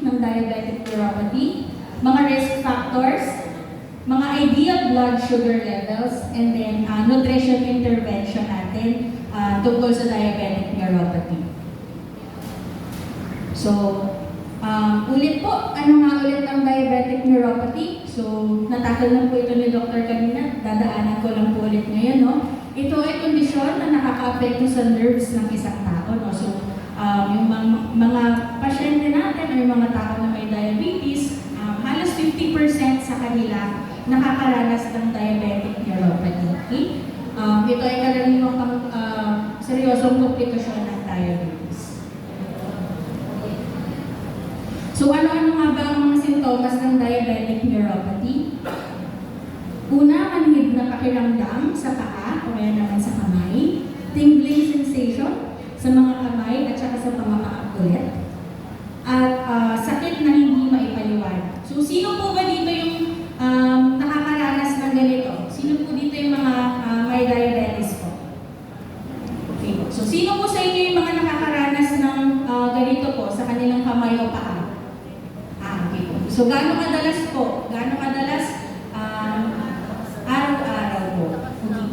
ng diabetic neuropathy, mga risk factors, mga ideal blood sugar levels, and then nutrition intervention natin tungkol sa diabetic neuropathy. So, ulit po, ano nga ulit ang diabetic neuropathy? So, natakal lang po ito ni Dr. kanina, dadaanan ko lang po ulit ngayon, no? Ito ay kondisyon na nakaka-apekto sa nerves ng isang tao, no? So, yung mga pasyente natin o yung mga tao na may diabetes, halos 50% sa kanila nakakaranas ng diabetic neuropathy. Okay? Ito ay karaniwang seryosong komplikasyon ng diabetes. So, ano-ano nga ba ang mga sintomas ng diabetic neuropathy? Una, manhid na pakiramdam sa paa o kaya naman sa kamay, tingling sensation sa mga kamay at saka sa mga ulit, at sakit na hindi maipaliwanag. So, sino po ba dito yung nakakaranas ng ganito? Sino po dito yung mga may diabetes po? Okay. So, sino po sa inyo yung mga nakakaranas ng ganito po sa kanilang kamay o paa? Okay. So, gaano kadalas po? Gaano kadalas? Araw-araw po. Okay.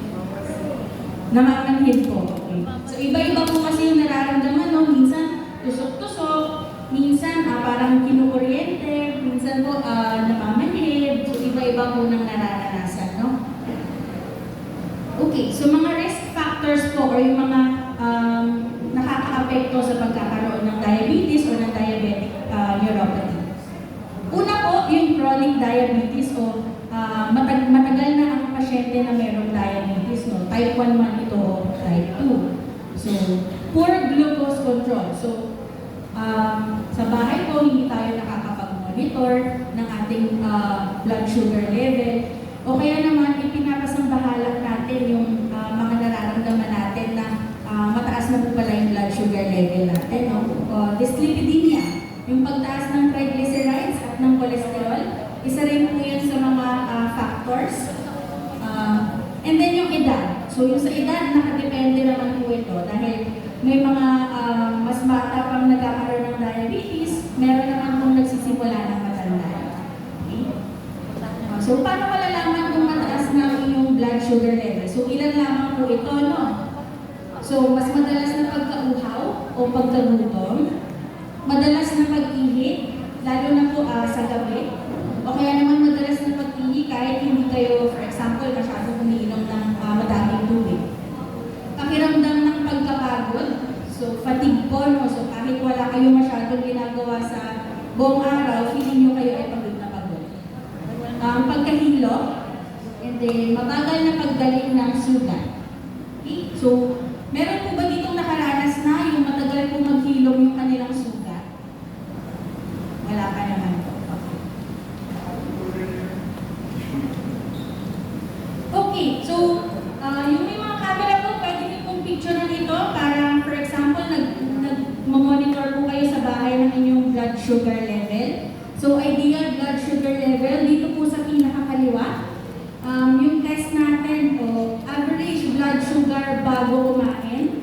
Namamanhid po. Okay. So, iba-iba po kasi yung nararamdaman, no? Minsan, tusok-tusok, minsan parang kinukuryente, minsan po namamanhid. So, iba-iba po ng nararanasan, no? Okay. So, mga risk factors po or yung mga nakaka-apekto sa pagkakaroon ng diabetes o ng diabetic neuropathy. Una po, yung chronic diabetes o matagal na ang pasyente na mayroong diabetes, no? Type 1 man ito o type 2. So, poor glucose control. So, sa bahay po, hindi tayo nakakapag-monitor ng ating blood sugar level. O kaya naman, ipinapasambahalak natin yung mga nararamdaman natin na mataas na po pala yung blood sugar level natin. No? Dyslipidemia, yung pagtaas ng triglycerides at ng cholesterol, isa rin po yan sa mga factors. And then yung edad. So yung sa edad, nakadepende naman po ito dahil may mga mas bata pang nagkakaroon ng diabetes, meron naman pong nagsisimula ng matanda. Okay? So paano malalaman kung mataas na yung blood sugar level? So ilan lamang po ito, no? So mas madalas na pagkauhaw o pagkagutom, madalas na pag-ihi, lalo na po sa gabi, o kaya naman madalas na pag-ihi kahit hindi kayo, for example, masyadong umiinom ng madaming tubig. Pakiramdam ng pagkapagod, so fatigue po, no? So kahit wala kayo masyadong ginagawa sa buong araw, feeling nyo kayo ay pagod na pagod. Pagkahilo, and then mabagal na paggaling ng sugat. Okay? So, meron po ba ditong nakaranas na yung matagal po maghilom yung kanilang sugat? Wala pa naman po. Okay, so yung may mga camera po, pwede niyo pong picture na dito para, for example, nag-monitor po kayo sa bahay ng inyong blood sugar level. So, ideal blood sugar level, dito po sa pinakakaliwa, yung test natin o average blood sugar bago kumain.